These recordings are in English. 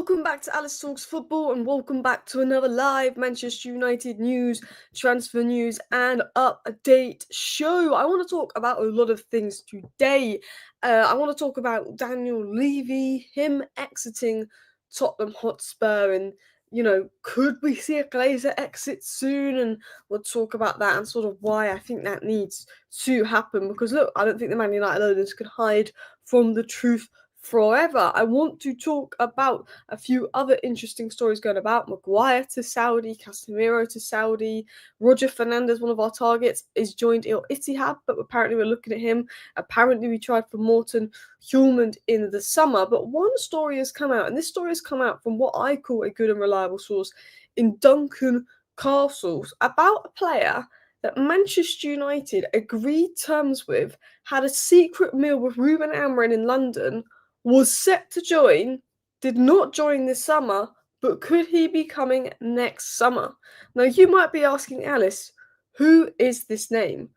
welcome back to Alice Talks Football and welcome back to another live Manchester United news, transfer news and update show. I want to talk about a lot of things today. I want to talk about Daniel Levy, him exiting Tottenham Hotspur and, could we see a Glazer exit soon? And we'll talk about that and sort of why I think that needs to happen because, look, I don't think the Man United owners could hide from the truth forever. I want to talk about a few other interesting stories going about. Maguire to Saudi, Casemiro to Saudi, Roger Fernandez, one of our targets, is joined Al Ittihad, but apparently we're looking at him. Apparently we tried for Morton Hjulmand in the summer, but one story has come out, and this story has come out from what I call a good and reliable source in Duncan Castles about a player that Manchester United agreed terms with, had a secret meal with Ruben Amorim in London, was set to join, did not join this summer, but could he be coming next summer? Now, you might be asking, Alice, who is this name?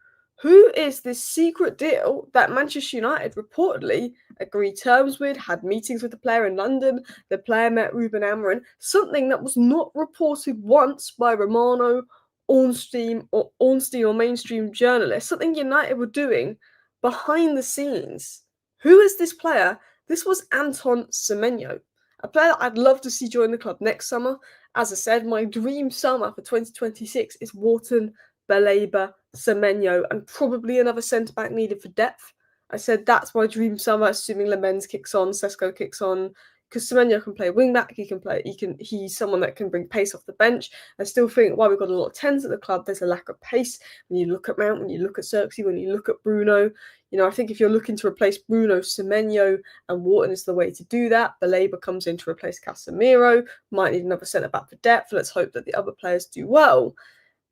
Who is this secret deal that Manchester United reportedly agreed terms with, had meetings with the player in London, the player met Ruben Amorim, something that was not reported once by Romano, Ornstein or mainstream journalists, something United were doing behind the scenes. Who is this player? This was Anton Semenyo, a player I'd love to see join the club next summer. As I said, my dream summer for 2026 is Wharton, Baleba, Semenyo, and probably another centre-back needed for depth. I said that's my dream summer, assuming Lemens kicks on, Sesko kicks on, because Semenyo can play wing-back, he's someone that can bring pace off the bench. I still think while we've got a lot of 10s at the club, there's a lack of pace. When you look at Mount, when you look at Xerxes, when you look at Bruno, I think if you're looking to replace Bruno, Semenyo and Wharton is the way to do that. Baleba comes in to replace Casemiro. Might need another centre-back for depth. Let's hope that the other players do well.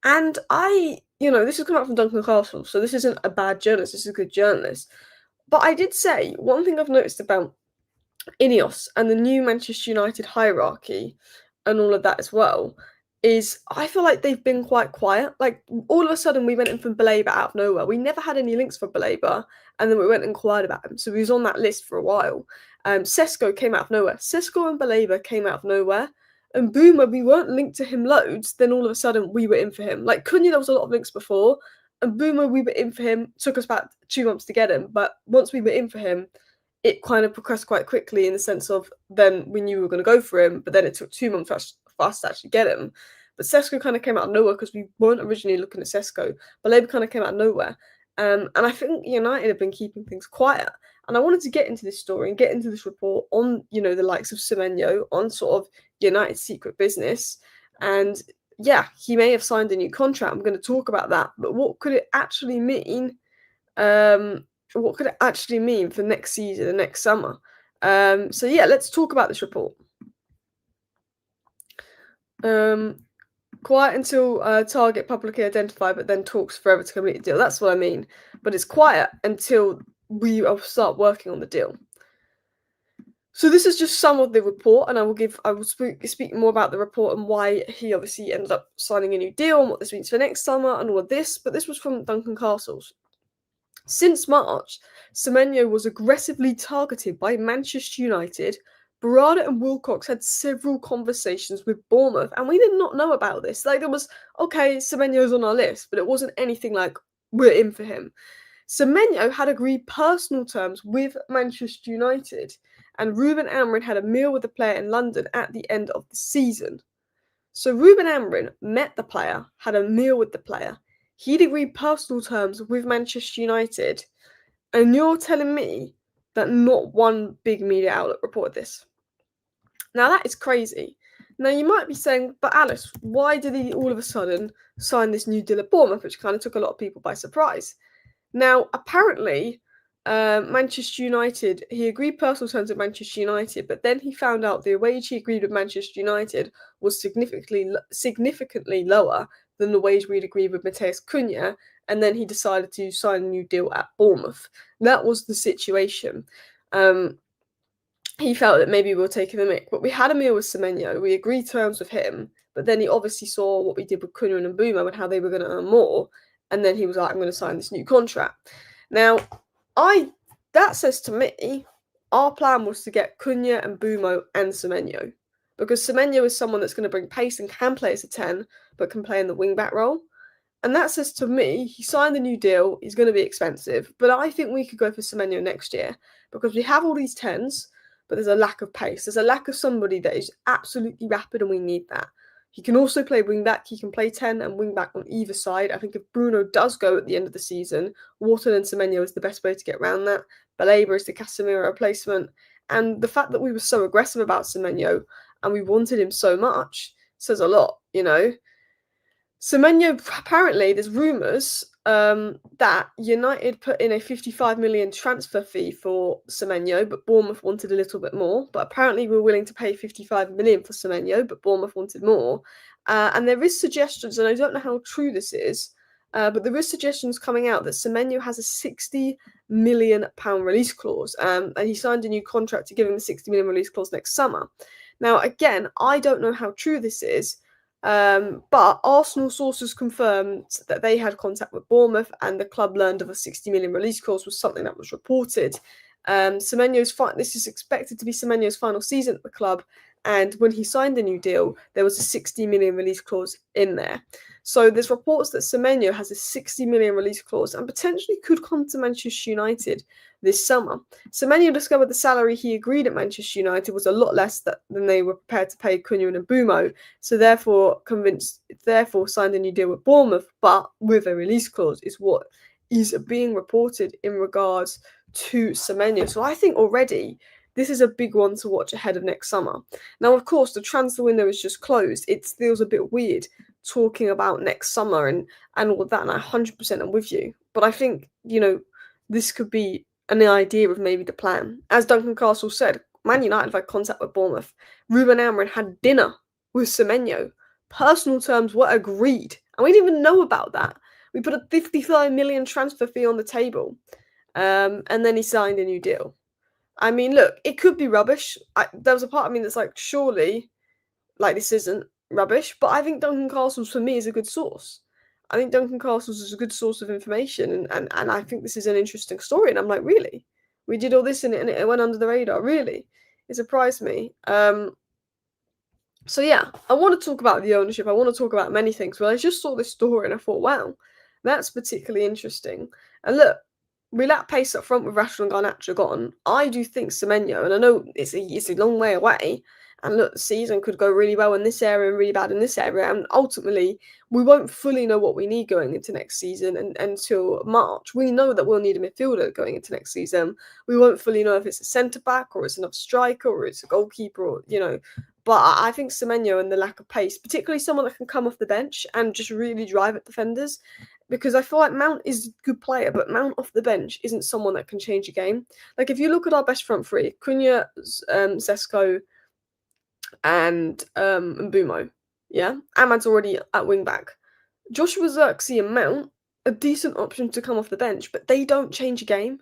And this has come out from Duncan Castle, so this isn't a bad journalist. This is a good journalist. But I did say, one thing I've noticed about Ineos and the new Manchester United hierarchy and all of that as well is I feel like they've been quite quiet. Like, all of a sudden we went in from Baleba out of nowhere. We never had any links for Baleba, and then we went and inquired about him. So he was on that list for a while. Sesko came out of nowhere. Sesko and Baleba came out of nowhere. And boom, when we weren't linked to him loads, then all of a sudden we were in for him. Like, Cunha, there was a lot of links before, and boom, when we were in for him. Took us about 2 months to get him, but once we were in for him, it kind of progressed quite quickly in the sense of then we knew we were going to go for him, but then it took 2 months for us to actually get him. But Sesko kind of came out of nowhere because we weren't originally looking at Sesko. Baleba kind of came out of nowhere. And I think United have been keeping things quiet. And I wanted to get into this story and get into this report on, the likes of Semenyo, on sort of United's secret business. And yeah, he may have signed a new contract. I'm going to talk about that. But what could it actually mean? What could it actually mean for next season and next summer? So yeah, let's talk about this report. Quiet until target publicly identified, but then talks forever to complete the deal. That's what I mean. But it's quiet until we start working on the deal. So this is just some of the report, and I will speak more about the report and why he obviously ended up signing a new deal and what this means for next summer and all of this. But this was from Duncan Castles. Since March, Semenyo was aggressively targeted by Manchester United. Barada and Wilcox had several conversations with Bournemouth, and we did not know about this. Like, there was, okay, Semenyo's on our list, but it wasn't anything like, we're in for him. Semenyo had agreed personal terms with Manchester United, and Ruben Amorim had a meal with the player in London at the end of the season. So Ruben Amorim met the player, had a meal with the player. He'd agreed personal terms with Manchester United, and you're telling me that not one big media outlet reported this. Now, that is crazy. Now, you might be saying, but Alice, why did he all of a sudden sign this new deal at Bournemouth, which kind of took a lot of people by surprise? Now, apparently, Manchester United, he agreed personal terms with Manchester United, but then he found out the wage he agreed with Manchester United was significantly lower than the wage we'd agreed with Matheus Cunha, and then he decided to sign a new deal at Bournemouth. That was the situation. He felt that maybe we were taking the mick, but we had a meal with Semenyo, we agreed terms with him, but then he obviously saw what we did with Cunha and Mbeumo and how they were going to earn more, and then he was like, I'm going to sign this new contract. Now, that says to me, our plan was to get Cunha and Mbeumo and Semenyo. because Semenyo is someone that's going to bring pace and can play as a 10, but can play in the wing back role. And that says to me, he signed a new deal, he's going to be expensive, but I think we could go for Semenyo next year because we have all these 10s, but there's a lack of pace. There's a lack of somebody that is absolutely rapid, and we need that. He can also play wing back, he can play 10 and wing back on either side. I think if Bruno does go at the end of the season, Wharton and Semenyo is the best way to get around that. Baleba is the Casemiro replacement. And the fact that we were so aggressive about Semenyo and we wanted him so much says a lot, you know. Semenyo, apparently, there's rumours that United put in a 55 million transfer fee for Semenyo, but Bournemouth wanted a little bit more. But apparently, we're willing to pay 55 million for Semenyo, but Bournemouth wanted more. And there is suggestions, and I don't know how true this is, but there is suggestions coming out that Semenyo has a 60 million pound release clause, and he signed a new contract to give him a 60 million release clause next summer. Now, again, I don't know how true this is. But Arsenal sources confirmed that they had contact with Bournemouth, and the club learned of a 60 million release clause was something that was reported. This is expected to be Semenyo's final season at the club, and when he signed the new deal, there was a 60 million release clause in there. So there's reports that Semenyo has a 60 million release clause and potentially could come to Manchester United this summer. Semenyo discovered the salary he agreed at Manchester United was a lot less than they were prepared to pay Cunha and Mbeumo, so therefore signed a new deal with Bournemouth, but with a release clause is what is being reported in regards to Semenyo. So I think already this is a big one to watch ahead of next summer. Now, of course, the transfer window is just closed. It feels a bit weird talking about next summer and all of that, and I 100% am with you. But I think, you know, this could be an idea of maybe the plan. As Duncan Castle said, Man United have had contact with Bournemouth. Ruben Amorim had dinner with Semenyo. Personal terms were agreed, and we didn't even know about that. We put a 55 million transfer fee on the table, and then he signed a new deal. I mean, look, it could be rubbish. There was a part of me that's like, surely, like, this isn't rubbish, but I think Duncan Castles, for me, is a good source. I think Duncan Castles is a good source of information, and I think this is an interesting story, and I'm like, really? We did all this and it went under the radar, really? It surprised me. So yeah, I want to talk about the ownership, I want to talk about many things, but I just saw this story and I thought, wow, that's particularly interesting. And look, we lack pace up front with Rashford and Garnacho gone. I do think Semenyo, and I know it's a long way away, and look, the season could go really well in this area and really bad in this area, and ultimately, we won't fully know what we need going into next season until March. We know that we'll need a midfielder going into next season. We won't fully know if it's a centre-back, or it's another striker, or it's a goalkeeper, or, you know, but I think Semenyo and the lack of pace, particularly someone that can come off the bench and just really drive at defenders, because I feel like Mount is a good player, but Mount off the bench isn't someone that can change a game. Like, if you look at our best front three, Cunha, Sesko, and Mbeumo, yeah? Ahmad's already at wing back. Joshua Zirkzee and Mount, a decent option to come off the bench, but they don't change a game.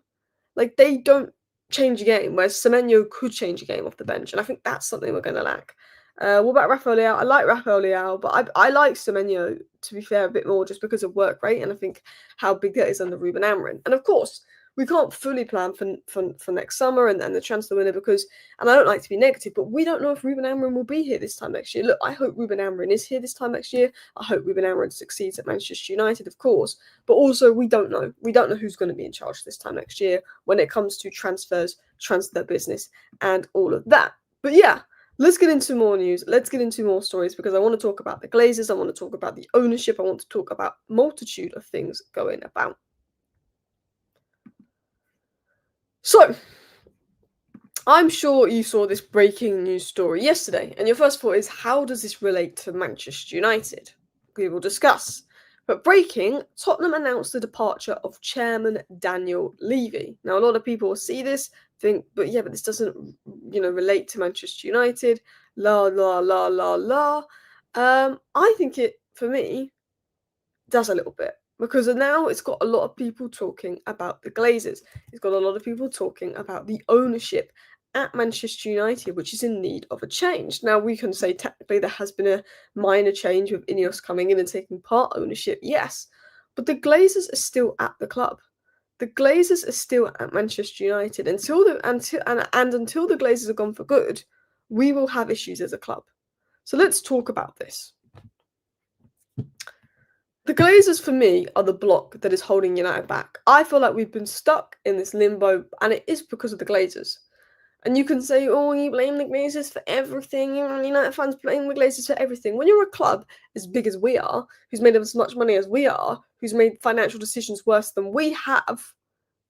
Like, they don't change a game, whereas Semenyo could change a game off the bench, and I think that's something we're going to lack. What about Rafael Leao? I like Rafael Leao, but I like Semenyo, to be fair, a bit more just because of work rate, and I think how big that is under Ruben Amorim. And of course, we can't fully plan for next summer and the transfer window because, and I don't like to be negative, but we don't know if Ruben Amorim will be here this time next year. Look, I hope Ruben Amorim is here this time next year. I hope Ruben Amorim succeeds at Manchester United, of course, but also we don't know. We don't know who's going to be in charge this time next year when it comes to transfers, transfer business, and all of that. But yeah, let's get into more news. Let's get into more stories because I want to talk about the Glazers. I want to talk about the ownership. I want to talk about a multitude of things going about. So, I'm sure you saw this breaking news story yesterday, and your first thought is, how does this relate to Manchester United? We will discuss. But breaking, Tottenham announced the departure of chairman Daniel Levy. Now, a lot of people will see this, think, but this doesn't, relate to Manchester United. La, la, la, la, la. I think it, for me, does a little bit. Because now it's got a lot of people talking about the Glazers. It's got a lot of people talking about the ownership at Manchester United, which is in need of a change. Now, we can say technically there has been a minor change with Ineos coming in and taking part ownership, yes. But the Glazers are still at the club. The Glazers are still at Manchester United. Until the Glazers are gone for good, we will have issues as a club. So let's talk about this. The Glazers, for me, are the block that is holding United back. I feel like we've been stuck in this limbo, and it is because of the Glazers. And you can say, oh, you blame the Glazers for everything. United fans blame the Glazers for everything. When you're a club as big as we are, who's made as much money as we are, who's made financial decisions worse than we have,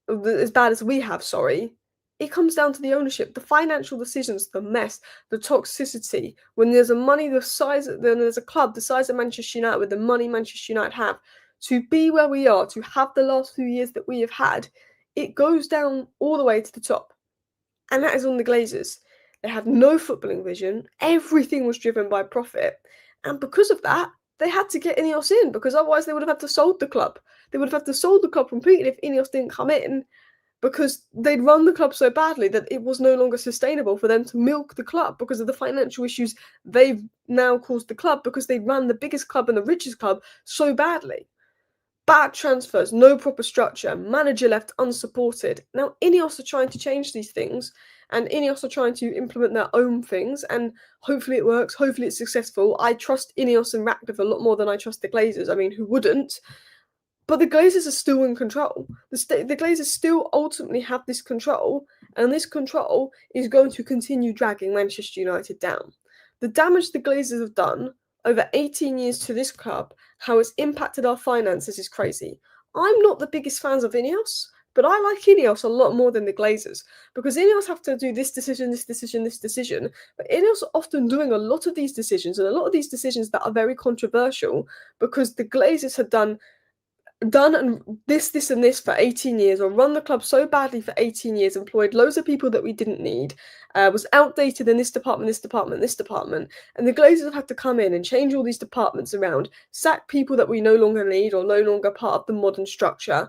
as bad as we have, sorry, it comes down to the ownership, the financial decisions, the mess, the toxicity. When there's a money the size, then there's a club the size of Manchester United with the money Manchester United have, to be where we are, to have the last few years that we have had, it goes down all the way to the top. And that is on the Glazers. They had no footballing vision. Everything was driven by profit. And because of that, they had to get Ineos in, because otherwise they would have had to sold the club. They would have had to sold the club completely if Ineos didn't come in, because they'd run the club so badly that it was no longer sustainable for them to milk the club because of the financial issues they've now caused the club, because they ran the biggest club and the richest club so badly. Bad transfers, no proper structure, manager left unsupported. Now, Ineos are trying to change these things, and Ineos are trying to implement their own things, and hopefully it works, hopefully it's successful. I trust Ineos and Ratcliffe a lot more than I trust the Glazers. I mean, who wouldn't? But the Glazers are still in control. The Glazers still ultimately have this control, and this control is going to continue dragging Manchester United down. The damage the Glazers have done over 18 years to this club, how it's impacted our finances, is crazy. I'm not the biggest fans of Ineos, but I like Ineos a lot more than the Glazers, because Ineos have to do this decision, this decision, this decision, but Ineos are often doing a lot of these decisions, and a lot of these decisions that are very controversial, because the Glazers had done and this and this for 18 years, or run the club so badly for 18 years, employed loads of people that we didn't need, was outdated in this department, this department, this department, and the Glazers have had to come in and change all these departments around, sack people that we no longer need or no longer part of the modern structure,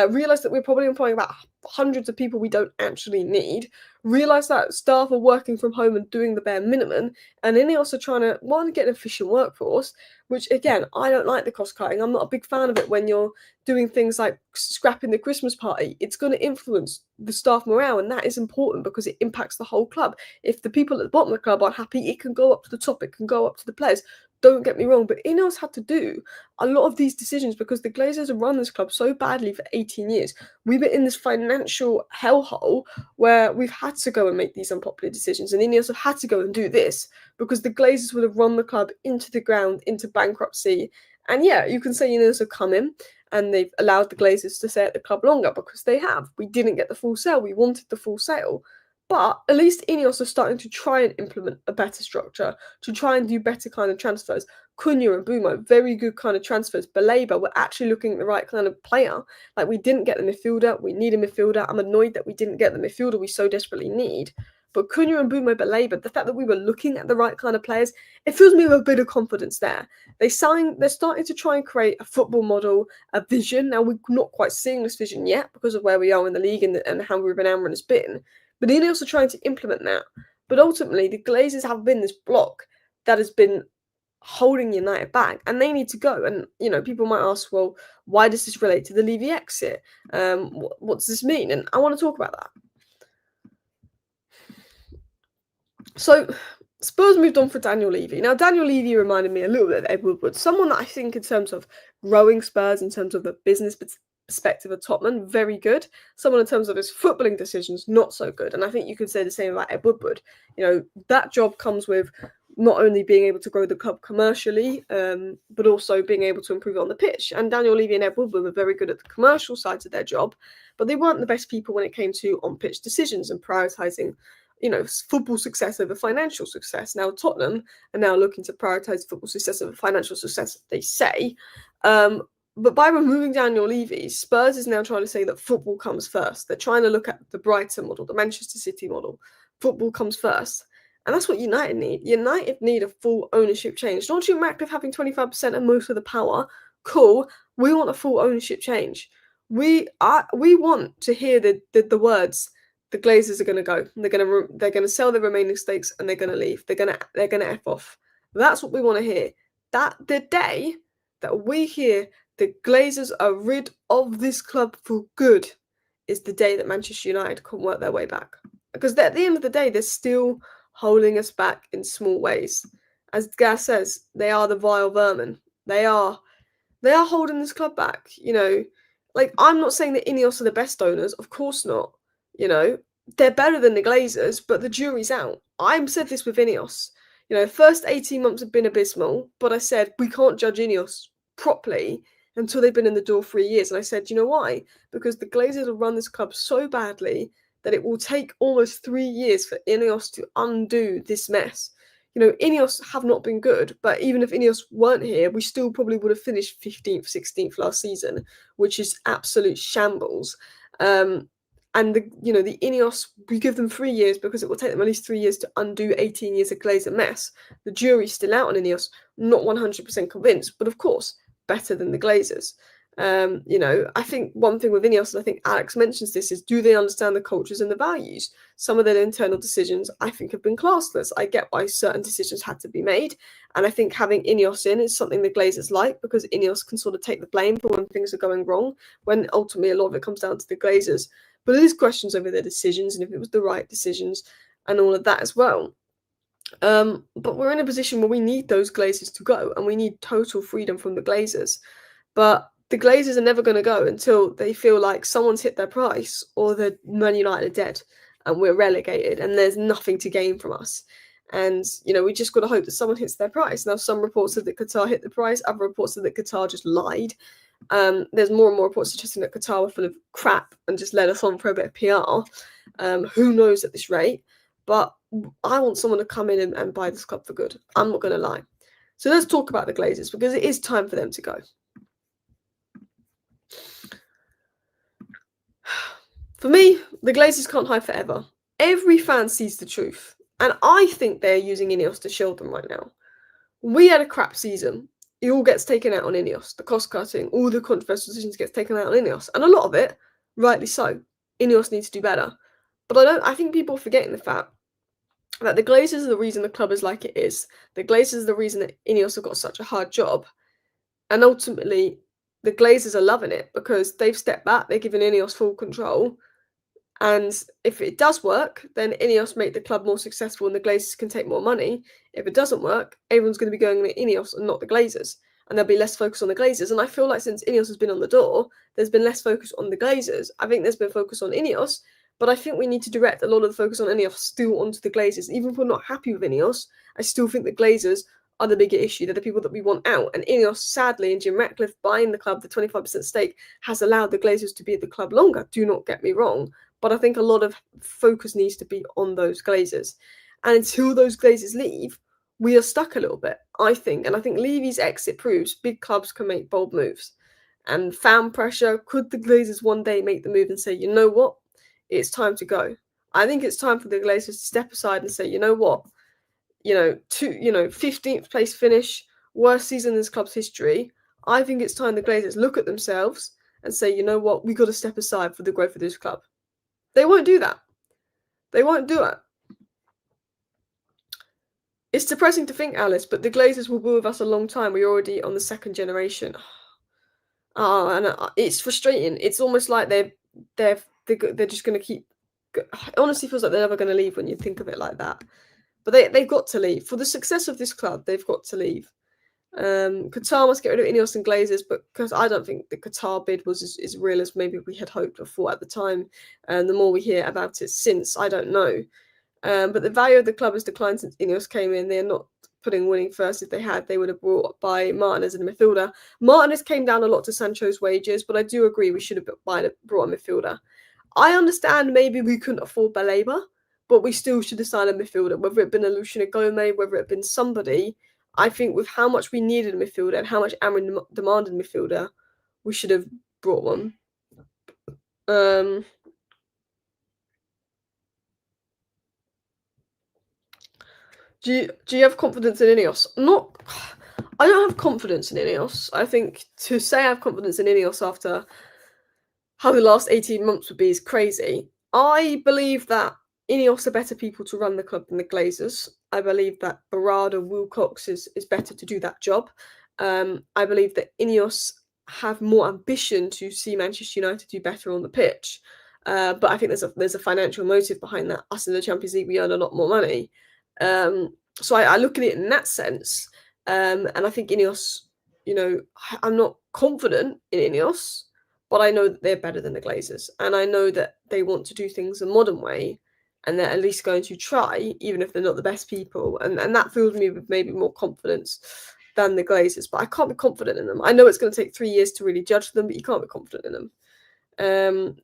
realise that we're probably employing about hundreds of people we don't actually need, realise that staff are working from home and doing the bare minimum, and then they also trying to, one, get an efficient workforce, which, again, I don't like the cost cutting. I'm not a big fan of it when you're doing things like scrapping the Christmas party. It's going to influence the staff morale, and that is important because it impacts the whole club. If the people at the bottom of the club aren't happy, it can go up to the top, it can go up to the players. Don't get me wrong, but Ineos had to do a lot of these decisions because the Glazers have run this club so badly for 18 years. We've been in this financial hellhole where we've had to go and make these unpopular decisions, and Ineos have had to go and do this because the Glazers would have run the club into the ground, into bankruptcy. And yeah, you can say Ineos have come in and they've allowed the Glazers to stay at the club longer, because they have. We didn't get the full sale. We wanted the full sale. But at least Ineos are starting to try and implement a better structure, to try and do better kind of transfers. Cunha and Bumo, very good kind of transfers. Baleba, we're actually looking at the right kind of player. Like, we didn't get the midfielder. We need a midfielder. I'm annoyed that we didn't get the midfielder we so desperately need. But Cunha and Bumo, Baleba, the fact that we were looking at the right kind of players, it fills me with a bit of confidence there. They're starting to try and create a football model, a vision. Now, we're not quite seeing this vision yet because of where we are in the league and how Ruben Amorim has been. But Ineos are trying to implement that. But ultimately, the Glazers have been this block that has been holding United back, and they need to go. And, you know, people might ask, well, why does this relate to the Levy exit? What does this mean? And I want to talk about that. So, Spurs moved on for Daniel Levy. Now, Daniel Levy reminded me a little bit of Ed Woodward, someone that I think in terms of growing Spurs, in terms of the business perspective of Tottenham, very good. Someone in terms of his footballing decisions, not so good. And I think you could say the same about Ed Woodward. You know, that job comes with not only being able to grow the club commercially, but also being able to improve it on the pitch. And Daniel Levy and Ed Woodward were very good at the commercial sides of their job, but they weren't the best people when it came to on-pitch decisions and prioritising, you know, football success over financial success. Now, Tottenham are now looking to prioritise football success over financial success, they say. But by removing Daniel Levy, Spurs is now trying to say that football comes first. They're trying to look at the Brighton model, the Manchester City model. Football comes first. And that's what United need. United need a full ownership change. Don't you, Ratcliffe, having 25% and most of the power? Cool. We want a full ownership change. We want to hear the words, the Glazers are going to go. They're going to sell the remaining stakes and they're going to leave. They're going to F off. That's what we want to hear. That the day that we hear the Glazers are rid of this club for good is the day that Manchester United can work their way back. Because at the end of the day, they're still holding us back in small ways. As Gaz says, they are the vile vermin. They are they are holding this club back, you know. Like, I'm not saying that Ineos are the best owners, of course not. You know, they're better than the Glazers, but the jury's out. I've said this with Ineos. You know, first 18 months have been abysmal, but I said we can't judge Ineos properly until they've been in the door 3 years. And I said, you know why? Because the Glazers have run this club so badly that it will take almost 3 years for Ineos to undo this mess. You know, Ineos have not been good, but even if Ineos weren't here, we still probably would have finished 15th, 16th last season, which is absolute shambles. And the Ineos, we give them 3 years because it will take them at least 3 years to undo 18 years of Glazer mess. The jury's still out on Ineos, not 100% convinced, but of course, better than the Glazers. I think one thing with Ineos, and I think Alex mentions this, is do they understand the cultures and the values? Some of their internal decisions, I think, have been classless. I get why certain decisions had to be made, and I think having Ineos in is something the Glazers like, because Ineos can sort of take the blame for when things are going wrong, when ultimately a lot of it comes down to the Glazers. But there's questions over their decisions and if it was the right decisions and all of that as well. But we're in a position where we need those Glazers to go, and we need total freedom from the Glazers. But the Glazers are never going to go until they feel like someone's hit their price or the Man United are dead and we're relegated and there's nothing to gain from us. And, we just got to hope that someone hits their price. Now, some reports said that Qatar hit the price, other reports said that Qatar just lied. There's more and more reports suggesting that Qatar were full of crap and just led us on for a bit of PR. Who knows at this rate? But I want someone to come in and buy this club for good. I'm not going to lie. So let's talk about the Glazers, because it is time for them to go. For me, the Glazers can't hide forever. Every fan sees the truth, and I think they're using Ineos to shield them right now. We had a crap season. It all gets taken out on Ineos. The cost cutting, all the controversial decisions gets taken out on Ineos, and a lot of it, rightly so. Ineos needs to do better. But I think people are forgetting the fact that the Glazers are the reason the club is like it is. The Glazers are the reason that Ineos have got such a hard job. And ultimately, the Glazers are loving it because they've stepped back, they're giving Ineos full control. And if it does work, then Ineos make the club more successful and the Glazers can take more money. If it doesn't work, everyone's going to be going to Ineos and not the Glazers. And there'll be less focus on the Glazers. And I feel like since Ineos has been on the door, there's been less focus on the Glazers. I think there's been focus on Ineos, but I think we need to direct a lot of the focus on Ineos still onto the Glazers. Even if we're not happy with Ineos, I still think the Glazers are the bigger issue. They're the people that we want out. And Ineos, sadly, and Jim Ratcliffe buying the club, the 25% stake, has allowed the Glazers to be at the club longer. Do not get me wrong. But I think a lot of focus needs to be on those Glazers. And until those Glazers leave, we are stuck a little bit, I think. And I think Levy's exit proves big clubs can make bold moves. And fan pressure, could the Glazers one day make the move and say, you know what, it's time to go? I think it's time for the Glazers to step aside and say, you know what, 15th place finish, worst season in this club's history. I think it's time the Glazers look at themselves and say, you know what, we got to step aside for the growth of this club. They won't do that. They won't do it. It's depressing to think, Alice, but the Glazers will be with us a long time. We're already on the second generation. And it's frustrating. It's almost like they're just going to keep. It honestly feels like they're never going to leave when you think of it like that. But they've got to leave. For the success of this club, they've got to leave. Qatar must get rid of Ineos and Glazers, but because I don't think the Qatar bid was as real as maybe we had hoped or thought at the time. And the more we hear about it since, I don't know. But the value of the club has declined since Ineos came in. They're not putting winning first. If they had, they would have brought by Martinez and a midfielder. Martinez came down a lot to Sancho's wages, but I do agree we should have brought a midfielder. I understand maybe we couldn't afford Baleba, but we still should have signed a midfielder, whether it been a Luciano Gomez, whether it been somebody. I think with how much we needed a midfielder and how much Amrin demanded a midfielder, we should have brought one. Do you have confidence in Ineos? I don't have confidence in Ineos. I think to say I have confidence in Ineos after how the last 18 months would be is crazy. I believe that Ineos are better people to run the club than the Glazers. I believe that Barada Wilcox is better to do that job. I believe that Ineos have more ambition to see Manchester United do better on the pitch. But I think there's a financial motive behind that. Us in the Champions League, we earn a lot more money. So I look at it in that sense, and I think Ineos, I'm not confident in Ineos, but I know that they're better than the Glazers, and I know that they want to do things a modern way, and they're at least going to try, even if they're not the best people, and that fills me with maybe more confidence than the Glazers. But I can't be confident in them. I know it's going to take 3 years to really judge them, but you can't be confident in them.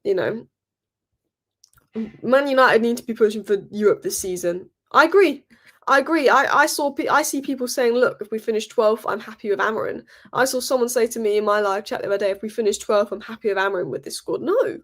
Man United need to be pushing for Europe this season. I agree. I see people saying, "Look, if we finish 12th, I'm happy with Amarin." I saw someone say to me in my live chat the other day, "If we finish 12th, I'm happy with Amarin with this squad." No,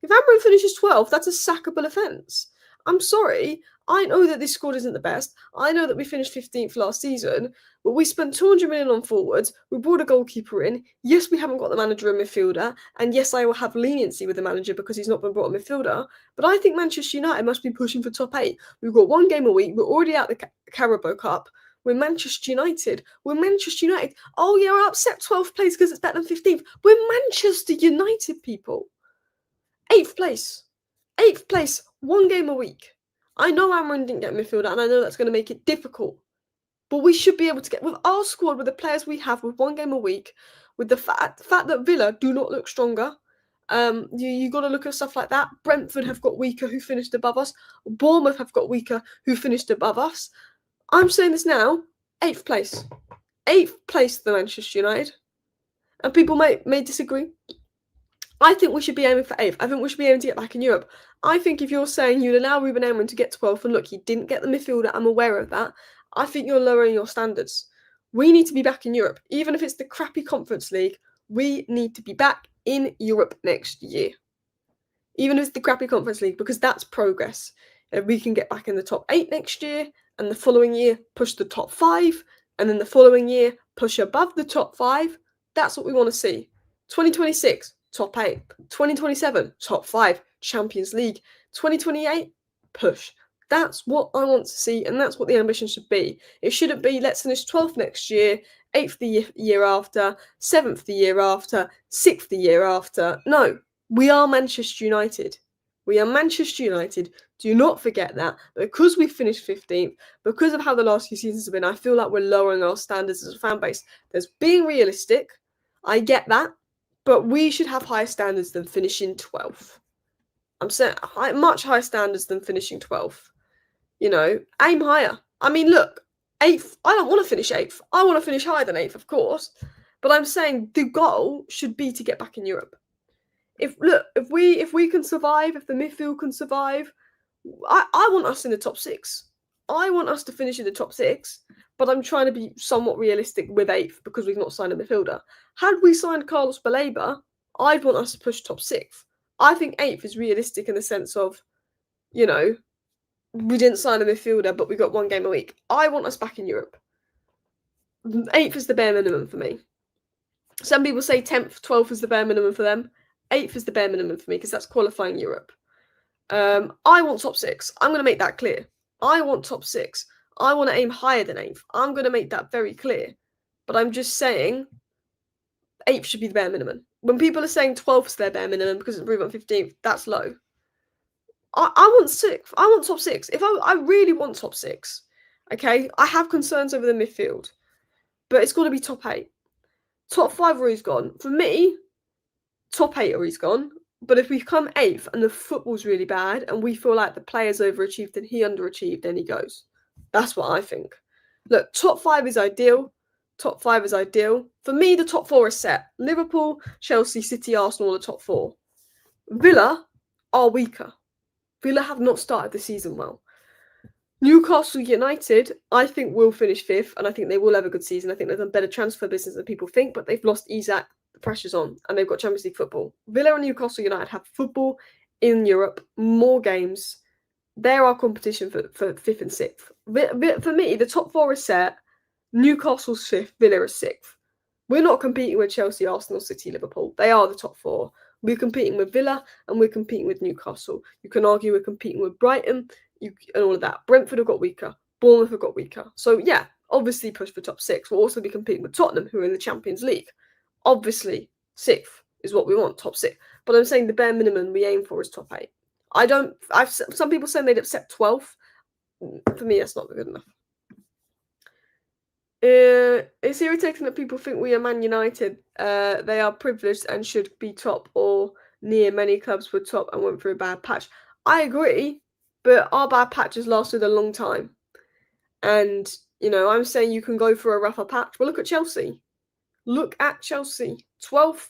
if Amarin finishes 12th, that's a sackable offence. I'm sorry. I know that this squad isn't the best. I know that we finished 15th last season, but we spent 200 million on forwards. We brought a goalkeeper in. Yes, we haven't got the manager and midfielder, and yes, I will have leniency with the manager because he's not been brought a midfielder. But I think Manchester United must be pushing for top 8. We've got one game a week. We're already out the Carabao Cup. We're Manchester United. We're Manchester United. Oh yeah, we're upset 12th place because it's better than 15th. We're Manchester United, people. 8th place. 8th place, one game a week. I know Amarin didn't get midfielder, and I know that's going to make it difficult. But we should be able to get, with our squad, with the players we have, with one game a week, with the fact that Villa do not look stronger. You got to look at stuff like that. Brentford have got weaker, who finished above us. Bournemouth have got weaker, who finished above us. I'm saying this now, 8th place. 8th place for Manchester United. And people may disagree. I think we should be aiming for 8th. I think we should be aiming to get back in Europe. I think if you're saying you'd allow Ruben Amorim to get 12th, and look, he didn't get the midfielder, I'm aware of that, I think you're lowering your standards. We need to be back in Europe. Even if it's the crappy Conference League, we need to be back in Europe next year. Even if it's the crappy Conference League, because that's progress. If we can get back in the top 8 next year, and the following year push the top 5, and then the following year push above the top 5, that's what we want to see. 2026, top 8. 2027, top 5, Champions League. 2028, push. That's what I want to see, and that's what the ambition should be. It shouldn't be, let's finish 12th next year, 8th the year after, 7th the year after, 6th the year after. No, we are Manchester United. We are Manchester United. Do not forget that. Because we finished 15th, because of how the last few seasons have been, I feel like we're lowering our standards as a fan base. There's being realistic. I get that. But we should have higher standards than finishing 12th. I'm saying much higher standards than finishing 12th. Aim higher. I mean, look, 8th. I don't want to finish 8th. I want to finish higher than 8th, of course. But I'm saying the goal should be to get back in Europe. If we can survive, if the midfield can survive, I want us in the top 6. I want us to finish in the top 6, but I'm trying to be somewhat realistic with 8th because we've not signed a midfielder. Had we signed Carlos Baleba, I'd want us to push top 6th. I think 8th is realistic in the sense of, we didn't sign a midfielder, but we got one game a week. I want us back in Europe. 8th is the bare minimum for me. Some people say 10th, 12th is the bare minimum for them. 8th is the bare minimum for me because that's qualifying Europe. I want top 6. I'm going to make that clear. I want top 6. I want to aim higher than 8th. I'm going to make that very clear. But I'm just saying 8th should be the bare minimum. When people are saying 12th is their bare minimum because it's improved on 15th, that's low. I want 6th. I want top 6. If I really want top 6, okay, I have concerns over the midfield, but it's got to be top 8. Top 5 or he's gone. For me, top 8 or he's gone. But if we come 8th and the football's really bad and we feel like the players overachieved and he underachieved, then he goes. That's what I think. Look, top 5 is ideal. Top 5 is ideal. For me, the top 4 is set. Liverpool, Chelsea, City, Arsenal are the top 4. Villa are weaker. Villa have not started the season well. Newcastle United, I think, will finish 5th, and I think they will have a good season. I think they've done better transfer business than people think, but they've lost Isak. The pressure's on, and they've got Champions League football. Villa and Newcastle United have football in Europe, more games. They're our competition for 5th and 6th. For me, the top 4 is set. Newcastle's 5th, Villa is 6th. We're not competing with Chelsea, Arsenal, City, Liverpool. They are the top 4. We're competing with Villa and we're competing with Newcastle. You can argue we're competing with Brighton and all of that. Brentford have got weaker. Bournemouth have got weaker. So, yeah, obviously push for top 6. We'll also be competing with Tottenham, who are in the Champions League. Obviously, 6th is what we want, top 6. But I'm saying the bare minimum we aim for is top 8. Some people say they'd accept 12th. For me, that's not good enough. It's irritating that people think we are Man United. They are privileged and should be top or near. Many clubs were top and went through a bad patch. I agree, but our bad patch has lasted a long time. And, I'm saying you can go through a rougher patch. Well, look at Chelsea. Look at Chelsea. 12th,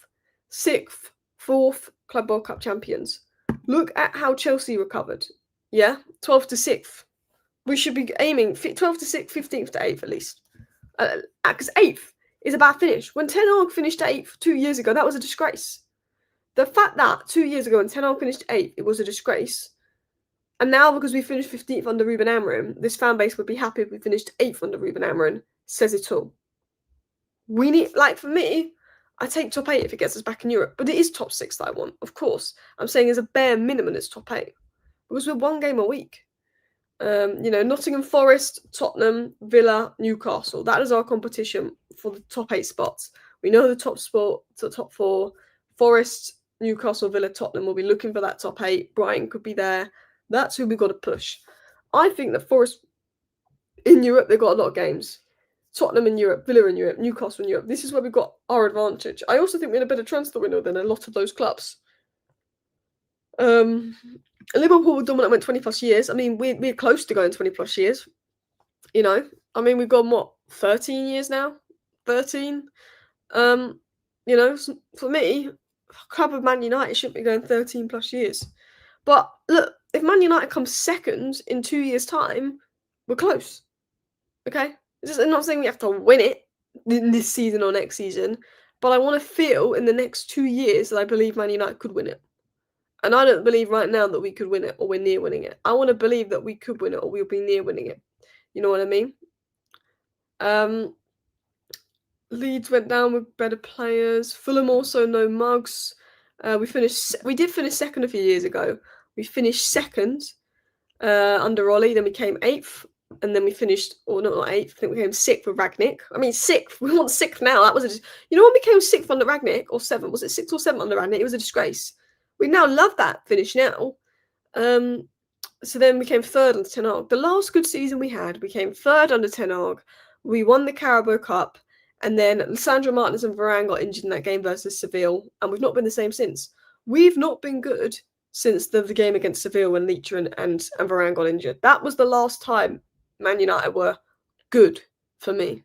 6th, 4th Club World Cup champions. Look at how Chelsea recovered. Yeah? 12th to 6th. We should be aiming 12th to 6th, 15th to 8th at least. Because 8th is a bad finish. When Ten Hag finished 8th 2 years ago, that was a disgrace. The fact that 2 years ago when Ten Hag finished 8th, it was a disgrace. And now because we finished 15th under Ruben Amorim, this fan base would be happy if we finished 8th under Ruben Amorim. Says it all. We need, for me, I take top 8 if it gets us back in Europe. But it is top 6 that I want, of course. I'm saying as a bare minimum it's top 8. Because we're one game a week. Nottingham Forest, Tottenham, Villa, Newcastle. That is our competition for the top 8 spots. We know the top 4. Forest, Newcastle, Villa, Tottenham will be looking for that top 8. Brighton could be there. That's who we got to push. I think that Forest in Europe, they've got a lot of games. Tottenham in Europe, Villa in Europe, Newcastle in Europe. This is where we've got our advantage. I also think we're in a better transfer window than a lot of those clubs. Liverpool were dominant went 20 plus years. I mean, we're close to going 20 plus years. We've gone 13 years now? 13? For me, club of Man United shouldn't be going 13 plus years. But look, if Man United comes second in 2 years' time, we're close. Okay? I'm not saying we have to win it this season or next season, but I want to feel in the next 2 years that I believe Man United could win it. And I don't believe right now that we could win it or we're near winning it. I want to believe that we could win it or we'll be near winning it. You know what I mean? Leeds went down with better players. Fulham also no mugs. We did finish second a few years ago. We finished second under Ollie, then we came 8th, and then we finished, or not 8th, I think we came 6th with Ragnick. I mean, 6th, we want 6th now. That was when we came 6th under Ragnick, or 7th, was it 6th or 7th under Ragnick? It was a disgrace. We now love that finish now. So then we came 3rd under Ten Hag. The last good season we had, we came 3rd under Ten Hag. We won the Carabao Cup, and then Sandro Martinez and Varane got injured in that game versus Seville, and we've not been the same since. We've not been good since the game against Seville when Leitcher and Varane got injured. That was the last time Man United were good for me.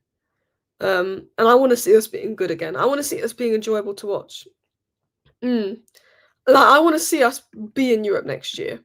And I want to see us being good again. I want to see us being enjoyable to watch. I want to see us be in Europe next year.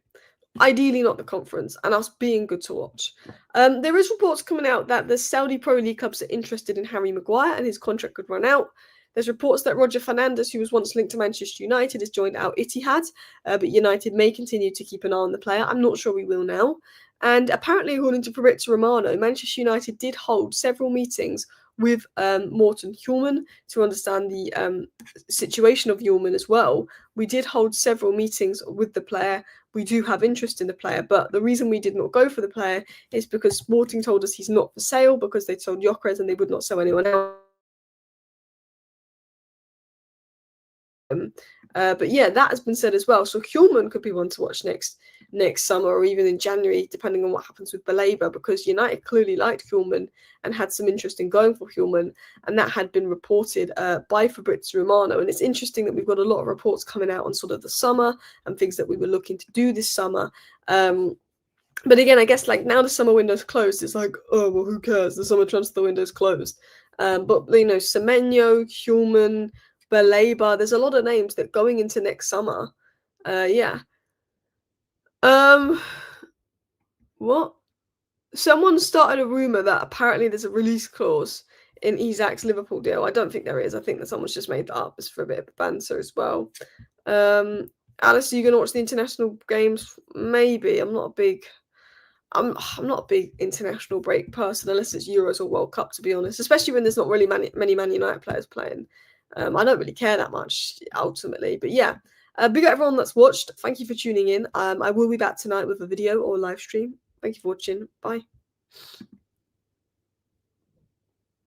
Ideally not the conference, and us being good to watch. There is reports coming out that the Saudi Pro League clubs are interested in Harry Maguire and his contract could run out. There's reports that Roger Fernandes, who was once linked to Manchester United, has joined Al Ittihad, but United may continue to keep an eye on the player. I'm not sure we will now. And apparently, according to Fabrizio Romano, Manchester United did hold several meetings with Morten Hjulmand to understand the situation of Hjulmand as well. We did hold several meetings with the player. We do have interest in the player, but the reason we did not go for the player is because Sporting told us he's not for sale because they sold Gyökeres and they would not sell anyone else. But yeah, that has been said as well. So Hjulmand could be one to watch next summer or even in January, depending on what happens with Baleba, because United clearly liked Hjulmand and had some interest in going for Hjulmand, and that had been reported by Fabrizio Romano. And it's interesting that we've got a lot of reports coming out on sort of the summer and things that we were looking to do this summer. But again, I guess now the summer window's closed, it's like, oh, well, who cares? The summer transfer window's closed. But, Semenyo, Hjulmand, Baleba, there's a lot of names that going into next summer. Yeah. What? Someone started a rumour that apparently there's a release clause in Isak's Liverpool deal. I don't think there is. I think that someone's just made that up. It's for a bit of banter as well. Alice, are you going to watch the international games? Maybe. I'm not a big international break person unless it's Euros or World Cup, to be honest, especially when there's not really many Man United players playing. I don't really care that much ultimately, but yeah. Big up everyone that's watched. Thank you for tuning in. I will be back tonight with a video or live stream. Thank you for watching. Bye.